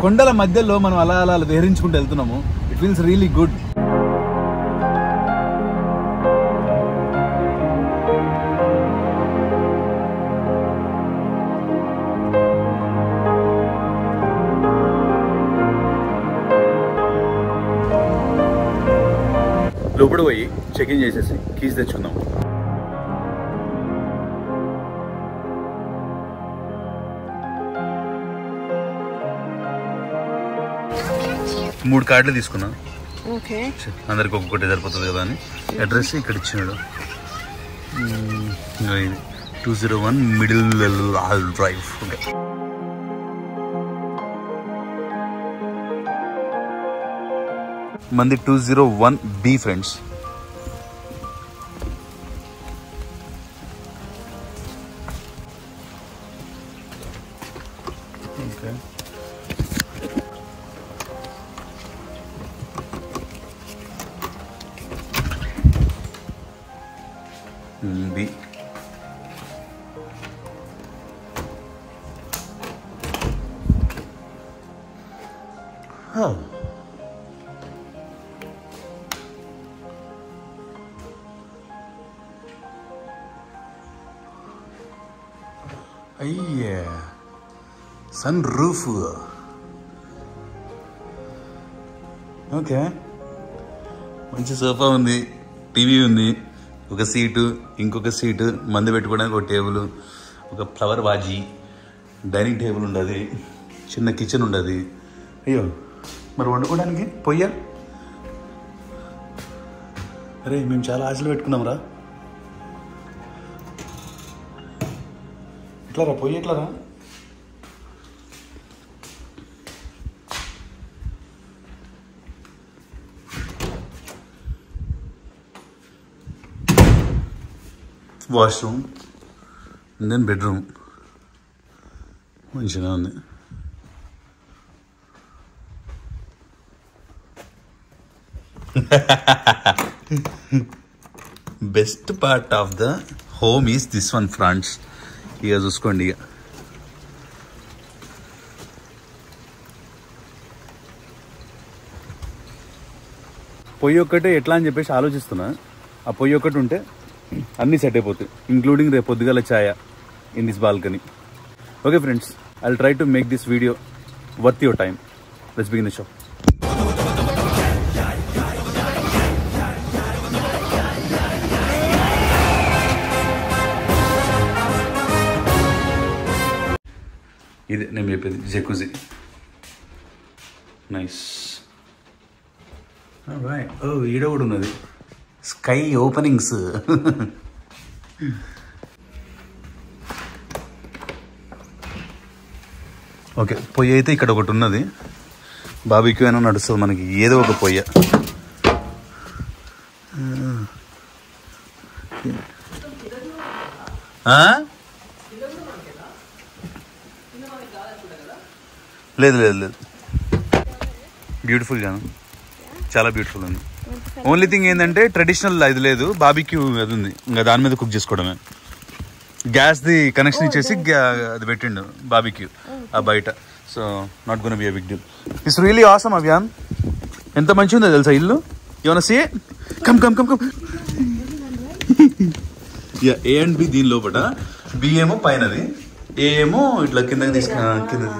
కొండల మధ్యలో మనం అలా అలా విహరించుకుంటూ వెళ్తున్నాము. It feels really good. లోపల పోయి చెక్ ఇన్ చేసేసి కీస్ తెచ్చుకుందాం. మూడు కార్డులు తీసుకున్నా. అందరికి ఒక్కొక్కటి సరిపోతుంది కదా అని. అడ్రస్ ఇక్కడ ఇచ్చినాడు. ఇది 201 మిడిల్ డ్రైవ్. ఓకే, మంది 201B friends. Okay, B. Oh. అయ్యే సన్ రూఫ్. ఓకే, మంచి సోఫా ఉంది, టీవీ ఉంది, ఒక సీటు, ఇంకొక సీటు, మందు పెట్టుకోవడానికి ఒక టేబుల్, ఒక ఫ్లవర్ వాజీ, డైనింగ్ టేబుల్ ఉండదు, చిన్న కిచెన్ ఉండదు. అయ్యో, మరి వండుకోవడానికి పొయ్య. అరే మేము చాలా ఆశలు పెట్టుకున్నాం రా. ఎట్లారా పొయ్యి, ఎట్లారా? Washroom and then bedroom. మంచిగా ఉంది. Best part of the home is this one fronts. ఇక చూసుకోండి. ఇక పొయ్యి ఒక్కటే ఎట్లా అని చెప్పేసి ఆలోచిస్తున్నా. ఆ పొయ్యి ఒక్కటి ఉంటే అన్నీ సెట్ అయిపోతాయి, ఇంక్లూడింగ్ రేపు పొద్దుగాల ఛాయ in this balcony. Okay friends, I will try to make this video worth your time. Let's begin the show. ఇది నేను చెప్పేది జకూజీ. నైస్. ఓ ఈడ కూడా ఉన్నది, స్కై ఓపెనింగ్స్. ఓకే, పొయ్యి అయితే ఇక్కడ ఒకటి ఉన్నది. బాబీక్యూ అయినా నడుస్తుంది మనకి, ఏదో ఒక పొయ్య. లేదు లేదు లేదు, బ్యూటిఫుల్ గాను, చాలా బ్యూటిఫుల్ ఉంది. ఓన్లీ థింగ్ ఏంటంటే ట్రెడిషనల్ అది లేదు, బాబీక్యూ అది ఉంది. ఇంకా దాని మీద కుక్ చేసుకోవడమే. గ్యాస్ది కనెక్షన్ ఇచ్చేసి అది పెట్టిండు బాబీక్యూ ఆ బయట. So not gonna be a big deal. It's really awesome అభియాన్. ఎంత మంచిగా ఉందో తెలుసా ఇల్లు. ఏమన్నా say come come come come. Yeah, A and B దీని లోపల, బి ఏమో పైనది, ఏ ఏమో ఇట్లా కిందకి కిందది.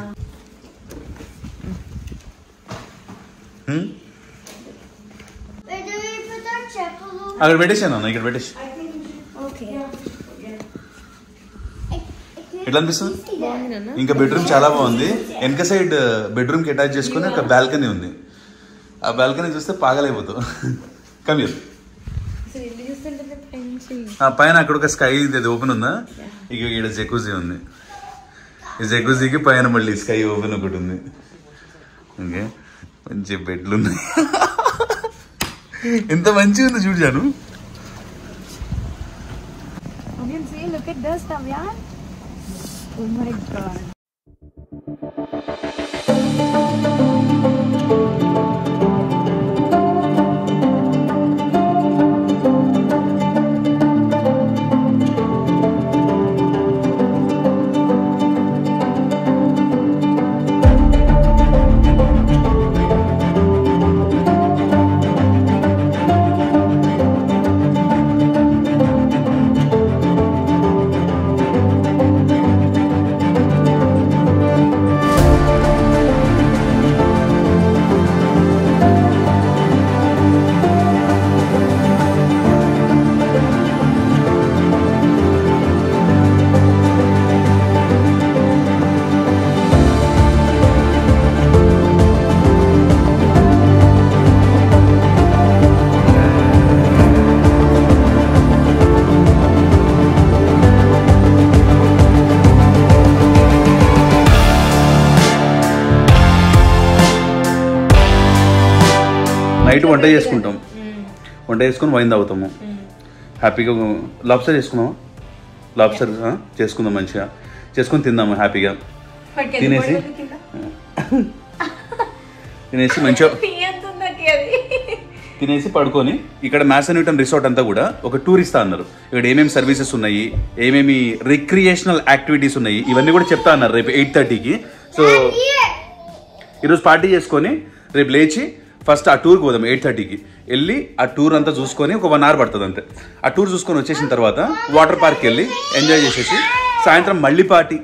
అక్కడ పెట్టేసాను అన్న, ఇక్కడ పెట్టేసి. ఎట్లా అనిపిస్తుంది? ఇంకా బెడ్రూమ్ చాలా బాగుంది. వెనక సైడ్ బెడ్రూమ్ కి అటాచ్ చేసుకుని ఒక బాల్కనీ ఉంది. ఆ బాల్కనీ చూస్తే పాగలైపోతావు. కమీర్ పైన అక్కడ ఒక స్కై ఓపెన్ ఉందా, ఇక ఇక్కడ జకూజీ ఉంది. ఈ జకూజీకి పైన మళ్ళీ స్కై ఓపెన్ ఒకటి ఉంది. ఓకే, మంచి బెడ్లు ఉన్నాయి. ఎంత మంచిగా ఉంది చూడాను. Look at this, Tavya. Oh my God. Night వంట చేసుకుంటాం, వంట చేసుకుని వైన్ తాగుతాము హ్యాపీగా. లాబ్స్టర్ చేసుకున్నాము, లాబ్స్టర్ చేసుకుందాం మంచిగా, చేసుకొని తిందాము హ్యాపీగా. తినేసి మంచిగా తినేసి పడుకొని ఇక్కడ మ్యాసన్యూటన్ రిసార్ట్ అంతా కూడా ఒక టూర్ ఇస్తా అన్నారు. ఇక్కడ ఏమేమి సర్వీసెస్ ఉన్నాయి, ఏమేమి రిక్రియేషనల్ యాక్టివిటీస్ ఉన్నాయి, ఇవన్నీ కూడా చెప్తా అన్నారు రేపు 8:30కి. సో ఈరోజు పార్టీ చేసుకొని రేపు లేచి ఫస్ట్ ఆ టూర్కి పోదాం. 8:30కి వెళ్ళి ఆ టూర్ అంతా చూసుకొని ఒక 1 hour పడుతుంది అంతే. ఆ టూర్ చూసుకొని వచ్చేసిన తర్వాత వాటర్ పార్క్కి వెళ్ళి ఎంజాయ్ చేసేసి సాయంత్రం మళ్ళీ పార్టీ.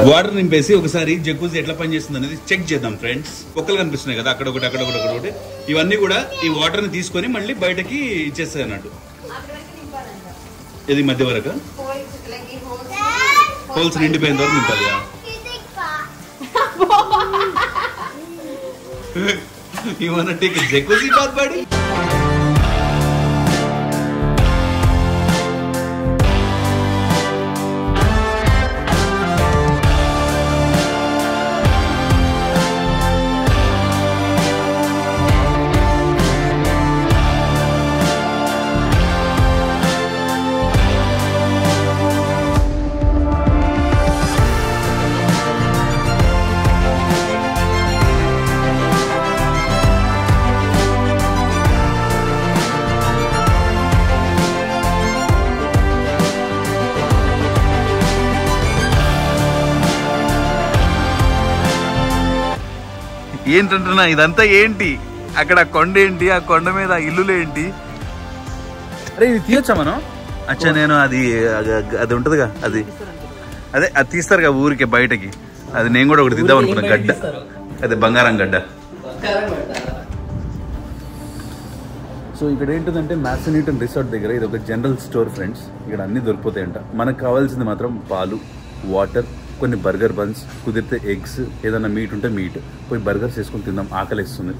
వాటర్ నింపేసి ఒకసారి జకూజీ ఎట్లా పనిచేస్తుంది అనేది చెక్ చేద్దాం ఫ్రెండ్స్. ఒక్కలు కనిపిస్తున్నాయి కదా, అక్కడ ఒకటి అక్కడ ఒకటి అక్కడ ఒకటి. ఇవన్నీ కూడా ఈ వాటర్ ని తీసుకొని మళ్ళీ బయటకి ఇచ్చేస్తాయి అన్నట్టు. ఇది మధ్య వరకు హోల్స్ నిండిపోయిన వరకు నింపాలి. ఇవన్నీ జకూజీ బాత్ పడి ఏంటంటున్నా ఇదంతా ఏంటి, అక్కడ కొండ ఏంటి, ఆ కొండ మీద ఇల్లులు ఏంటి? అరే ఇది తీయొచ్చా మనం? అచ్చా నేను అది ఉంటదిగా, అది అదే అది తీస్తారు కదా ఊరికి బయటకి, అది నేను కూడా ఒకటి తీద్దాం అనుకున్నా. గడ్డ అదే బంగారం గడ్డ. సో ఇక్కడ ఏంటంటే మ్యాసన్యూటన్ రిసార్ట్ దగ్గర ఇది ఒక జనరల్ స్టోర్ ఫ్రెండ్స్. ఇక్కడ అన్ని దొరికిపోతాయంట. మనకు కావాల్సింది మాత్రం పాలు, వాటర్, కొన్ని బర్గర్ బన్స్, కుదిరితే ఎగ్స్, ఏదైనా మీట్ ఉంటే మీట్. పోయి బర్గర్స్ వేసుకొని తిందాం, ఆకలిస్తుంది.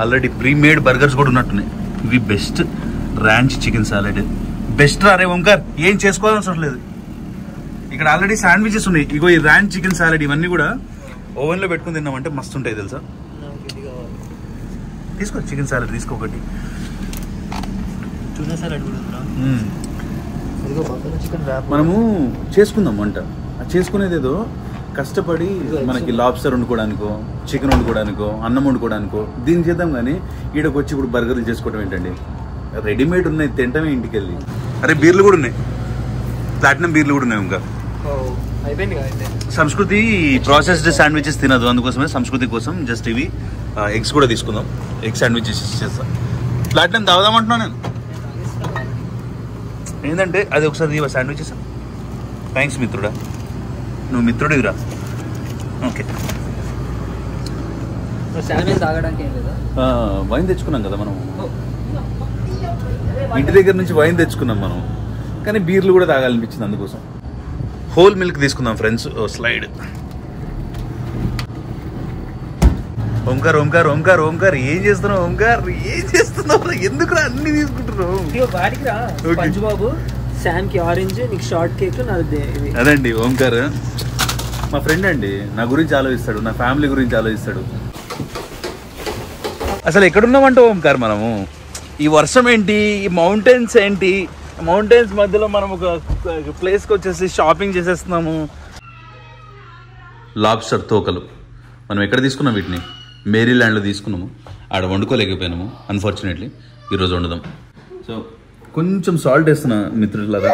ఆల్రెడీ ప్రీమేడ్ బర్గర్స్ కూడా ఉన్నట్టున్నాయి. ఇవి best ranch chicken salad best. అరే ఓంకార్ ఏం చేసుకోవాల్సిన లేదు. ఇక్కడ ఆల్రెడీ శాండ్విచెస్ ఉన్నాయి. ఇగో ఈ ర్యాంచ్ చికెన్ సాలెడ్ ఇవన్నీ కూడా ఓవెన్లో పెట్టుకుని తిన్నామంటే మస్తు ఉంటాయి తెలుసా. తీసుకో చికెన్ సాలెడ్ తీసుకో ఒకటి. మనము చేసుకుందాం వంట. చేసుకునేది ఏదో కష్టపడి మనకి లాబ్స్టర్ వండుకోవడానికో, చికెన్ వండుకోవడానికో, అన్నం వండుకోవడానికో దీన్ని చేద్దాం. కానీ ఈడకి వచ్చి ఇప్పుడు బర్గర్లు చేసుకోవడం ఏంటండి? రెడీమేడ్ ఉన్నాయి, తింటమే ఇంటికి వెళ్ళి. అరే బీర్లు కూడా ఉన్నాయి, ప్లాటినం బీర్లు కూడా ఉన్నాయి. ఇంకా సంస్కృతి ప్రాసెస్డ్ శాండ్విచెస్ తినదు, అందుకోసమే సంస్కృతి కోసం జస్ట్ ఇవి ఎగ్స్ కూడా తీసుకుందాం. ఎగ్ శాండ్విచెస్ చేస్తాం. ప్లాటినం తాగుదామంటున్నా నేను. ఏంటంటే అది ఒకసారి ఇవ్వ శాండ్విచెస్. థ్యాంక్స్ మిత్రుడా, నువ్వు మిత్రుడివిరా. ఓకే వైన్ తెచ్చుకున్నాం కదా మనం, ఇంటి దగ్గర నుంచి వైన్ తెచ్చుకున్నాం మనం. కానీ బీర్లు కూడా తాగాలనిపించింది, అందుకోసం హోల్ మిల్క్ తీసుకుందాం ఫ్రెండ్స్. స్లైడ్. ఓంకార్ ఓంకార్ ఓంకార్ ఓంకార్ ఏం చేస్తున్నావు? ఓంకార్ ఏం చేస్తున్నావు? ఎందుకు అన్ని తీసుకుంటున్నావు? పంచుబాబు శామ్ కి ఆరెంజ్, నీకు షార్ట్ కేక్, అదండి ఓంకార్ మా ఫ్రెండ్ అండి. నా గురించి ఆలోచిస్తాడు, నా ఫ్యామిలీ గురించి ఆలోచిస్తాడు. అసలు ఎక్కడున్నామంటే ఓంకార్ మనము? ఈ వర్షం ఏంటి, ఈ మౌంటైన్స్ ఏంటి, మౌంటైన్స్ మధ్యలో మనం ఒక ప్లేస్కి వచ్చేసి షాపింగ్ చేసేస్తున్నాము. లాబ్స్టర్ తోకలు మనం ఎక్కడ తీసుకున్నాం? వీటిని మేరీల్యాండ్లో తీసుకున్నాము. ఆడ వండుకోలేకపోయినాము అన్ఫార్చునేట్లీ. ఈరోజు వండుదాం. సో కొంచెం సాల్ట్ వేస్తున్నా మిత్రులారా,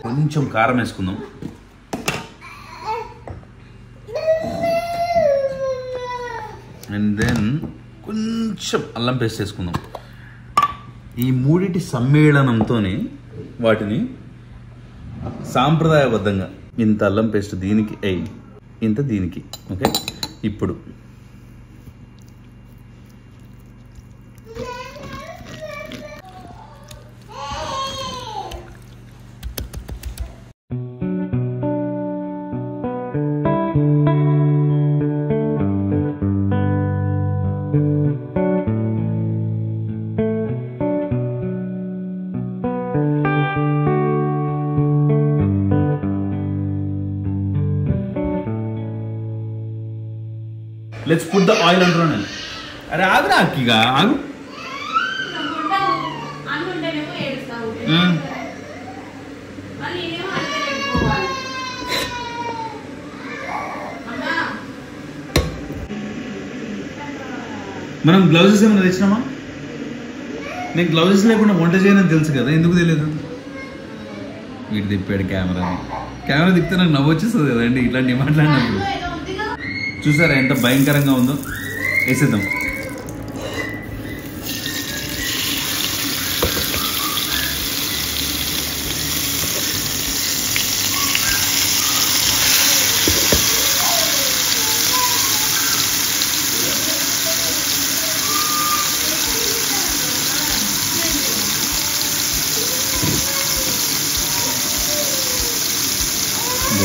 కొంచెం కారం వేసుకుందాం. అండ్ దెన్ కొంచెం అల్లం పేస్ట్ వేసుకుందాం. ఈ మూడిటి సమ్మేళనంతో వాటిని సాంప్రదాయబద్ధంగా ఇంత అల్లం పేస్ట్ దీనికి, ఇంత దీనికి, ఓకే ఇప్పుడు లెట్స్ పుట్ ద ఆయిల్ అంటున్నాను నేను. అరే ఆగు నాకు ఇక ఆగు. మనం గ్లౌజెస్ ఏమైనా తెచ్చినామా? నేను గ్లౌజెస్ లేకుండా వంట చేయనని తెలుసు కదా, ఎందుకు తెలియదు? వీడు తిప్పాడు కెమెరా తిప్పితే నాకు నవ్వు వచ్చేస్తుంది కదండి ఇట్లాంటి మాట్లాడినప్పుడు. చూసారా ఎంత భయంకరంగా ఉందో? వేసేద్దాం.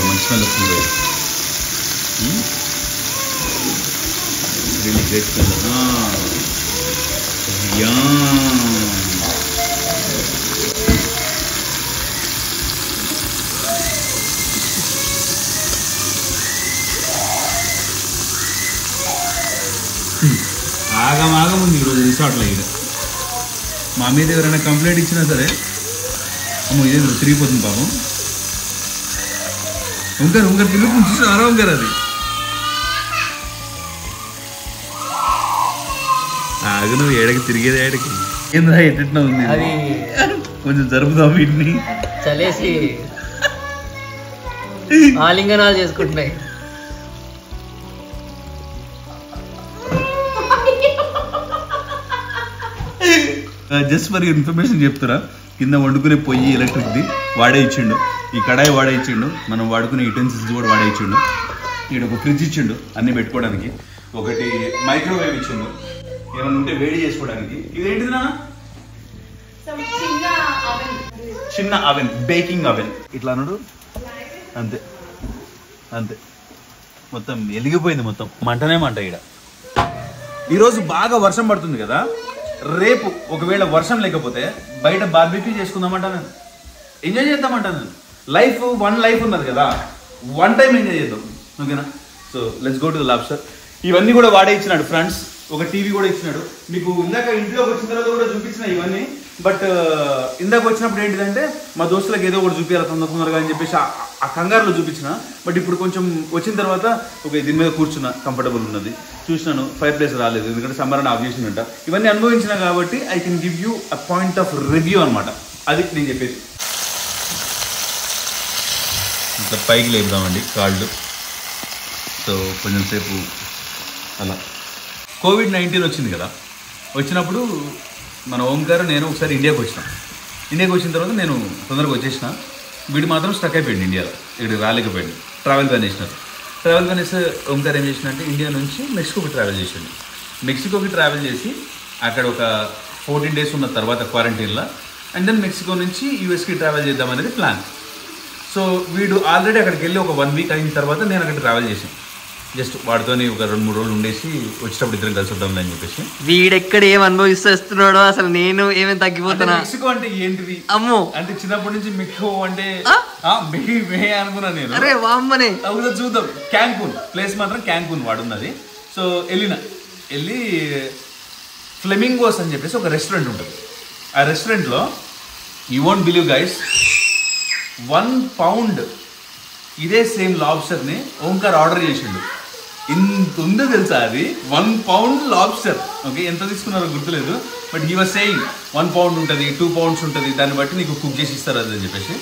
మంచి స్మెల్ వస్తుంది. Really great smell. Yum. ఆగం ఉంది ఈరోజు రిసార్ట్లో. ఇక్కడ మా మీద ఎవరైనా కంప్లైంట్ ఇచ్చినా సరే అమ్మో ఇదే తిరిగిపోతుంది పాపం. ఉంకర్ పిల్లలు చూసారా ఉంకర్ అది ఆగు. నువ్వు ఏడకి తిరిగేది ఏడకి ఏందా ఎట్లా ఉంది అది కొంచెం జరుపుదాం వీటిని. చలేసి ఆలింగనాలు చేసుకుంటున్నాయి. జస్ట్ మరి ఇన్ఫర్మేషన్ చెప్తారా, కింద వండుకునే పొయ్యి ఎలక్ట్రిక్ది వాడే ఇచ్చిండు, ఈ కడాయి వాడే ఇచ్చిండు, మనం వాడుకునే యుటెన్సిల్స్ కూడా వాడే ఇచ్చిండు, ఇక్కడ ఒక ఫ్రిడ్జ్ ఇచ్చిండు అన్ని పెట్టుకోవడానికి, ఒకటి మైక్రోవేవ్ ఇచ్చిండు ఏమైనా ఉంటే వేడి చేసుకోవడానికి. ఇదేంటిది నాన్న? చిన్న అవెన్, బేకింగ్ అవెన్. ఇట్లా అన్నాడు అంతే అంతే, మొత్తం వెలిగిపోయింది, మొత్తం మంటనే మంట. ఇక్కడ ఈరోజు బాగా వర్షం పడుతుంది కదా, రేపు ఒకవేళ వర్షం లేకపోతే బయట బార్బిక్యూ చేసుకుందామంటా, నేను ఎంజాయ్ చేద్దామంటా. నేను వన్ లైఫ్ ఉన్నది కదా, వన్ టైం ఎంజాయ్ చేద్దాం, ఓకేనా? So let's go to the lobster. ఇవన్నీ కూడా వాడే ఇచ్చినాడు ఫ్రెండ్స్, ఒక టీవీ కూడా ఇచ్చినాడు. మీకు ఇందాక ఇంట్లోకి వచ్చిన తర్వాత కూడా చూపించిన ఇవన్నీ, బట్ ఇందాక వచ్చినప్పుడు ఏంటిదంటే మా దోస్తులకు ఏదో ఒకటి చూపించాలి తొందరగా అని చెప్పేసి ఆ కంగారులో చూపించిన. బట్ ఇప్పుడు కొంచెం వచ్చిన తర్వాత దీని మీద కూర్చున్నా, కంఫర్టబుల్ ఉన్నది. చూసినాను, ఫైర్ ప్లేస్ రాలేదు ఎందుకంటే సమ్మర్ అని ఆఫ్ చేసినట్ట. ఇవన్నీ అనుభవించిన కాబట్టి I can give you a point of review అనమాట. అది నేను చెప్పేది. ఇట్లా పైకి లేపుదామండి కాళ్ళు. సో కొంచెం సేపు అలా. కోవిడ్-19 వచ్చింది కదా, వచ్చినప్పుడు మన ఓంకార్ నేను ఒకసారి ఇండియాకి వచ్చిన తర్వాత నేను తొందరగా వచ్చేసిన. వీడు మాత్రం స్టక్ అయిపోయింది ఇండియాలో, ఇక్కడ రాలేకపోయింది. ట్రావెల్ బ్యాన్ చేస్తే ఓంకార్ ఏం చేసినంటే ఇండియా నుంచి మెక్సికోకి ట్రావెల్ చేసిండు. మెక్సికోకి ట్రావెల్ చేసి అక్కడ ఒక 14 days ఉన్న తర్వాత క్వారంటైన్లో, అండ్ దెన్ మెక్సికో నుంచి యూఎస్కి ట్రావెల్ చేద్దామనేది ప్లాన్. సో వీడు ఆల్రెడీ అక్కడికి వెళ్ళి ఒక 1 week అయిన తర్వాత నేను అక్కడ ట్రావెల్ చేశాను. జస్ట్ వాడితోని ఒక 2-3 రోజులు ఉండేసి వచ్చేటప్పుడు ఇద్దరం కలిసి వద్దాంలే అని చెప్పేసి. వీడెక్కడ ఏం అనుభవిస్తున్నాడో అసలు, నేను ఏమేమి తగ్గిపోతున్నా. మెక్సికో అంటే ఏంటిది అమ్మో, అంటే చిన్నప్పటి నుంచి మెక్సికో అంటే అనుకున్నా నేను. అరే వామ్మనే చూద్దాం. క్యాంకున్ ప్లేస్ మాత్రం క్యాంకున్ వాడున్నది. సో వెళ్ళి ఫ్లెమింగోస్ అని చెప్పేసి ఒక రెస్టారెంట్ ఉంటుంది. ఆ రెస్టారెంట్లో you won't believe guys, 1 pound ఇదే సేమ్ లాబ్స్టర్ని ఓంకార్ ఆర్డర్ చేసిండు. ఇంత ఉందో తెలుసా అది, 1 pound లాబ్స్టర్. ఓకే, ఎంత తీసుకున్నారో గుర్తులేదు, but he was saying 1 pound ఉంటుంది, 2 pounds ఉంటుంది, దాన్ని బట్టి నీకు కుక్ చేసి ఇస్తారు అది అని చెప్పేసి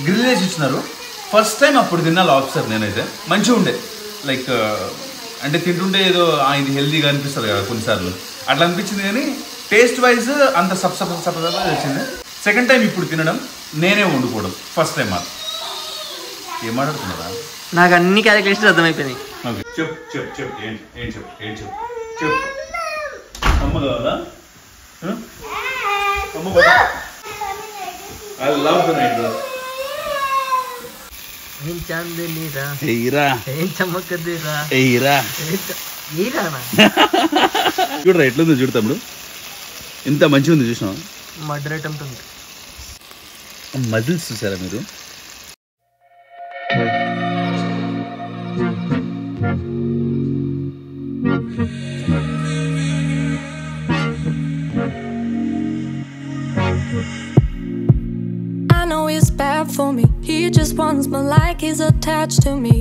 గ్రిల్ చేసి ఇచ్చినారు. ఫస్ట్ టైం అప్పుడు తిన్నా లాబ్స్టర్ నేనైతే. మంచిగా ఉండే, లైక్ అంటే తింటుంటే ఏదో ఇది హెల్తీగా అనిపిస్తుంది కదా కొన్నిసార్లు, అట్లా అనిపించింది. కానీ టేస్ట్ వైజ్ అంత సపసపగా వచ్చింది. సెకండ్ టైం ఇప్పుడు తినడం, నేనే వండుకోవడం ఫస్ట్ టైం మాత్రం. ఏం మాట్లాడుతున్నారా? నాకు అన్ని క్యాలిక్యులేషన్స్ అర్థమైపోయినాయి. చెప్పు చెప్పు చెప్పు ఏం చెప్పు ఏం చెప్పు చెప్పు. అమ్మ కావాలా? అమ్మ I love the night dress. ఏం చాందినిరా ఎయిరా ఏం చమ్మకదిరా ఎయిరా ఏరానా చూడరా ఎట్లుంది చూడు తమ్ముడు, ఎంత మంచిగా ఉంది చూసినా. మర్డర్ అటెంప్ట్ ఉంది. మజిల్స్ చూసారా మీరు? I know he's bad for me. He just wants me like he's attached to me.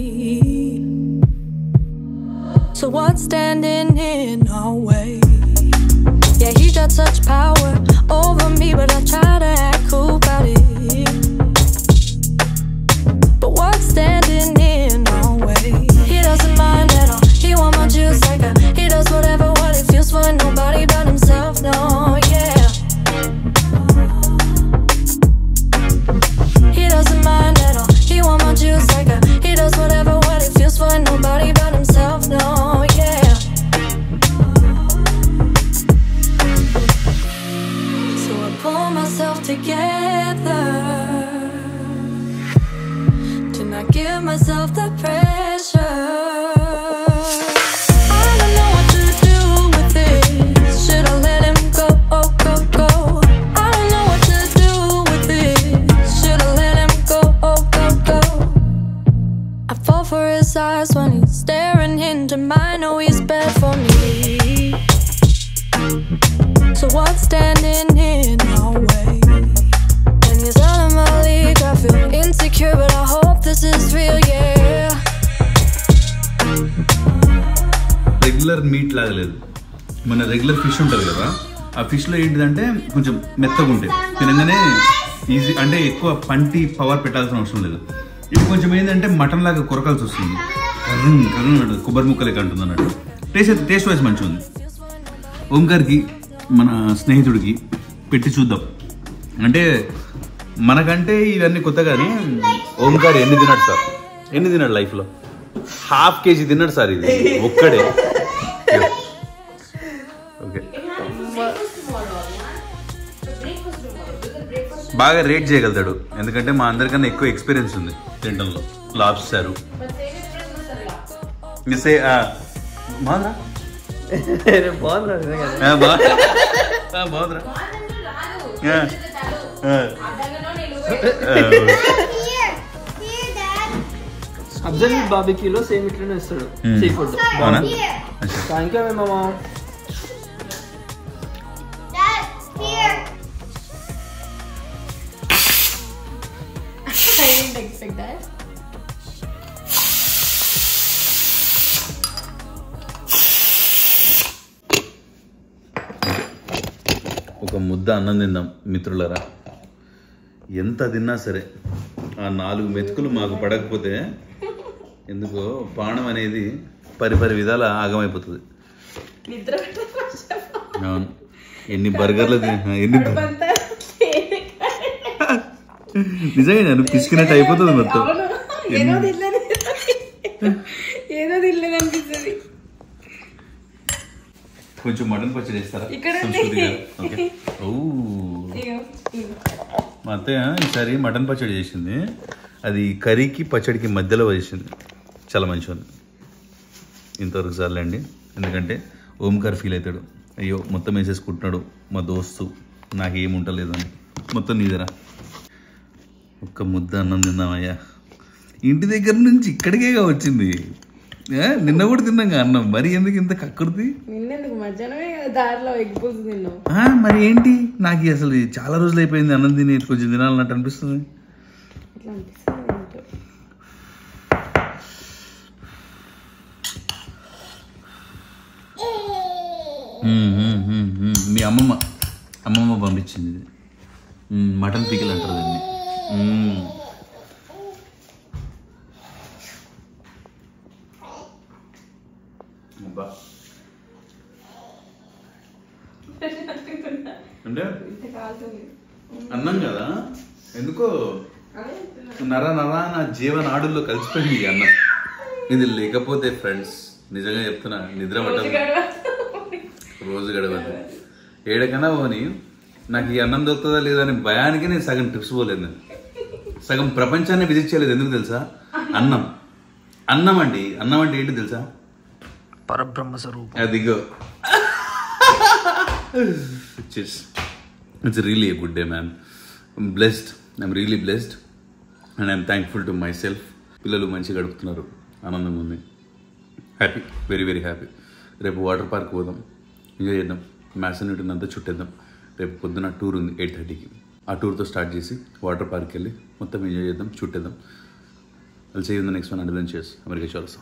So what's standing in our way? Yeah, he got such power over me, but I try to act cool about it. But what's standing in our way? He doesn't mind at all. He want my juice like a. He does whatever what he feels for nobody but himself. No, yeah. He doesn't mind at all. He want my juice like a. He does whatever what he feels for nobody but himself. No, yeah. So I pull myself together to not give myself the pressure. I don't know what to do with this. Should I let him go? Oh, go, go. I don't know what to do with this. Should I let him go? Oh, go, go. I fall for his eyes when he's staring into mine. Know he's bad for me. So what's standing in our way? When he's out of my league, I feel insecure, but I hope this is real, yeah. Regular meet లాగా లేదు. మన regular fish ఉంటుంది కదా, ఆ ఫిష్లో ఏంటిదంటే కొంచెం మెత్తగా ఉంటాయి, తినగానే ఈజీ, అంటే ఎక్కువ పంటి పవర్ పెట్టాల్సిన అవసరం లేదు. ఇది కొంచెం ఏంటంటే మటన్ లాగా కొరకాల్సి వస్తుంది, కర్రం కర్రం కొబ్బరి ముక్కలకి అంటుంది అన్నట్టు. టేస్ట్ వైజ్ మంచిగా ఉంది. ఓంకార్కి మన స్నేహితుడికి పెట్టి చూద్దాం. అంటే మనకంటే ఇవన్నీ కొత్త, కానీ ఓంకార్ ఎన్ని తిన్నాడు సార్, ఎన్ని తిన్నాడు లైఫ్లో? ½ కేజీ తిన్నాడు సార్, ఇది ఒక్కడే. ఓకే, బాగా రేట్ చేయగలుగుతాడు, ఎందుకంటే మా అందరికన్నా ఎక్కువ ఎక్స్పీరియన్స్ ఉంది తినడంలో. లాబ్స్టర్ మిస్ బాగుందా? బాగుందిరా. అబ్జర్వ్ బార్బిక్యూలో సేమ్ ఇట్లనే ఇస్తాడు సీ ఫుడ్. థ్యాంక్ యూ మామా. I didn't expect that. ఒక ముద్ద అన్నం తిందాం మిత్రులరా. ఎంత తిన్నా సరే ఆ 4 మెతుకులు మాకు పడకపోతే ఎందుకో పానం అనేది పరిపరి విధాల ఆగమైపోతుంది. అవును, ఎన్ని బర్గర్లు ఎన్ని నిజంగా నేను పిసికినట్టు అయిపోతుంది మొత్తం. ఏదో తినలేదు అనిపిస్తుంది. కొంచెం మటన్ పచ్చడి చేస్తారా? మా అత్తయ్య ఈసారి మటన్ పచ్చడి చేసింది, అది కర్రీకి పచ్చడికి మధ్యలో చేసింది, చాలా మంచిగా ఉంది. ఇంతవరకు చాలండి, ఎందుకంటే ఓంకార్ ఫీల్ అవుతాడు, అయ్యో మొత్తం వేసేసుకుంటున్నాడు మా దోస్తు, నాకేముంటలేదు అని. మొత్తం నీదరా, ఒక్క ముద్ద అన్నం తిందామయ్యా. ఇంటి దగ్గర నుంచి ఇక్కడికేగా వచ్చింది, నిన్న కూడా తిన్నాం అన్నం, మరి ఎందుకు ఇంత కక్కుర్తి? నిన్నెందుకు మధ్యాహ్నమే దారిలో ఎగ్ పులుసు తిన్నాం. మరి ఏంటి, నాకు అసలు చాలా రోజులు అయిపోయింది అన్నం తిని, కొంచెం తినాలన్నట్టు అనిపిస్తుంది. ఇట్లా అనిపిస్తుంది. మీ అమ్మమ్మ పంపించింది ఇది, మటన్ పీకిల్ అంటారు దాన్ని. అంటే అన్నం కదా ఎందుకో నా జీవనాడుల్లో కలిసిపోయింది ఈ అన్నం. ఇది లేకపోతే ఫ్రెండ్స్ నిజంగా చెప్తున్నా నిద్ర పట్టదు, రోజు గడవదు. ఏడకన్నా పోని నాకు ఈ అన్నం దొరుకుతుందా లేదా అని భయానికి నేను సగం ట్రిప్స్ పోలేదు. నేను సగం ప్రపంచాన్ని విజిట్ చేయలేదు. ఎందుకు తెలుసా? అన్నం అండి. అన్నం అంటే ఏంటి తెలుసా? పరబ్రహ్మ స్వరూపం. అదిగో. It's really a good day, man. I'm blessed. I'm really blessed. And I'm thankful to myself. పిల్లలు మంచిగా గడుపుతున్నారు, ఆనందంగా ఉంది. Happy, very very happy. రేపు వాటర్ పార్క్ పోదాం, ఎంజాయ్ చేద్దాం, మ్యాసన్యూటన్ అంతా చుట్టేద్దాం. రేపు పొద్దున టూర్ ఉంది 8:30కి. ఆ టూర్తో స్టార్ట్ చేసి వాటర్ పార్క్కి వెళ్ళి మొత్తం ఎంజాయ్ చేద్దాం, చుట్టేద్దాం. I'll see you in the next one. Adventures. America Chalsa.